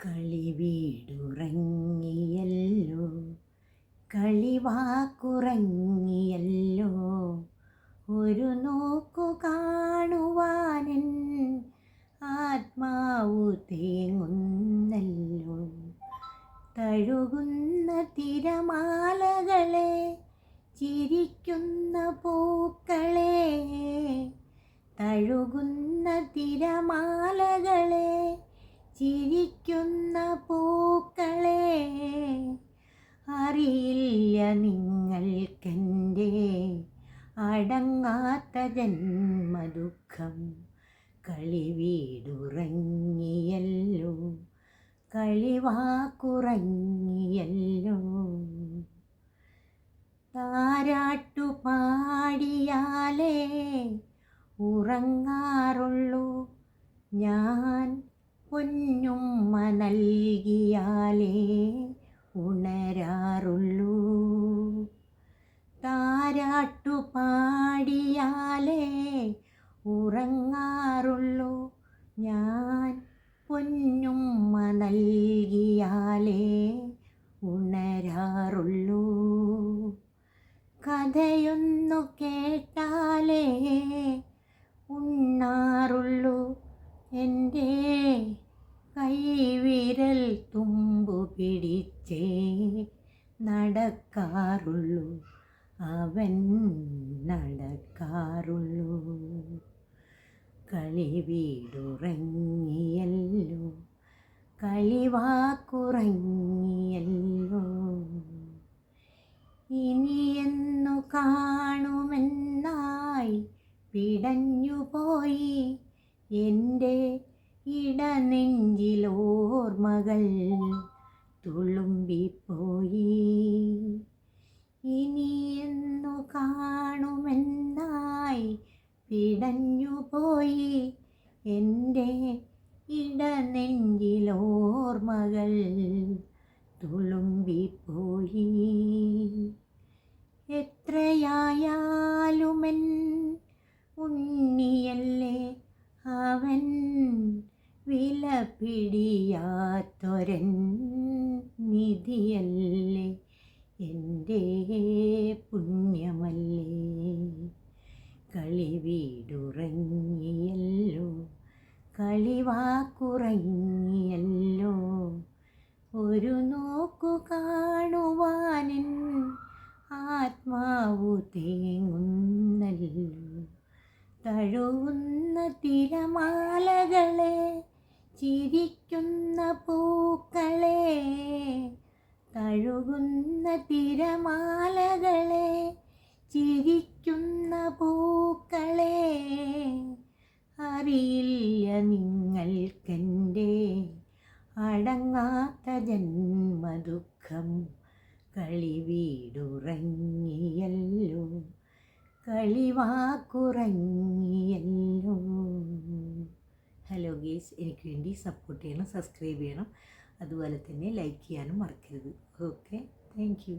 കളിവീടുറങ്ങിയല്ലോ, കളിവാക്കുറങ്ങിയല്ലോ, ഒരു നോക്കു കാണുവാനൻ ആത്മാവു തേങ്ങുന്നല്ലോ. തഴുകുന്ന തിരമാലകളെ, ചിരിക്കുന്ന പൂക്കളെ, തഴുകുന്ന തിരമാലകളെ, ചിരിക്കുന്ന പൂക്കളെ, അറിയില്ല നിങ്ങൾക്കെൻ്റെ അടങ്ങാത്ത ജന്മദുഃഖം. കളിവീടുറങ്ങിയല്ലോ, കളിവാക്കുറങ്ങിയല്ലോ. താരാട്ടുപാടിയാലേ ഉറങ്ങാറുള്ളൂ ഞാൻ, പൊന്നുമ്മ നൽകിയാലേ ഉണരാറുള്ളൂ. താരാട്ടുപാടിയാലേ ഉറങ്ങാറുള്ളൂ ഞാൻ, പൊന്നുമ്മ നൽകിയാലേ ഉണരാറുള്ളൂ. കഥയൊന്നു കേട്ടാലേ ഉണ്ണാറുള്ളൂ എൻ്റെ കൈവിരൽ തുമ്പു പിടിച്ചേ നടക്കാറുള്ളൂ, അവൻ നടക്കാറുള്ളൂ. കളിവീടുറങ്ങിയല്ലോ, കളിവാക്കുറങ്ങിയല്ലോ. ഇനിയെന്നു കാണുമെന്നായി പിടഞ്ഞുപോയി എൻ്റെ ഇടനെഞ്ചിലോർമ്മകൾ തുളുമ്പിപ്പോയി. ഇനിയെന്നു കാണുമെന്നായി പിടഞ്ഞുപോയി എൻ്റെ ഇടനെഞ്ചിലോർമ്മകൾ തുളുമ്പിപ്പോയി. എത്രയായാലുമെൻ ഉണ്ണിയല്ലേ അവൻ, വിലപിടിയാത്തൊരൻ നിധിയല്ലേ, എൻ്റെ പുണ്യമല്ലേ. കളിവീടുറങ്ങിയല്ലോ, കളിവാക്കുറങ്ങിയല്ലോ, ഒരു നോക്കു കാണുവാനൻ ആത്മാവു തേങ്ങുന്നല്ലോ. തഴുകുന്ന തിരമാലകളെ, ചിരിക്കുന്ന പൂക്കളെ, തഴുകുന്ന തിരമാലകളെ, ചിരിക്കുന്ന പൂക്കളെ, അറിയില്ല നിങ്ങൾക്കെൻ്റെ അടങ്ങാത്ത ജന്മദുഃഖം. കളിവീടുറങ്ങിയല്ലോ, കളിവാക്കുറങ്ങിയല്ലോ. ഹലോ ഗേസ്, എനിക്ക് വേണ്ടി സപ്പോർട്ട് ചെയ്യണം, സബ്സ്ക്രൈബ് ചെയ്യണം, അതുപോലെ തന്നെ ലൈക്ക് ചെയ്യാനും മറക്കരുത്. Okay, thank you.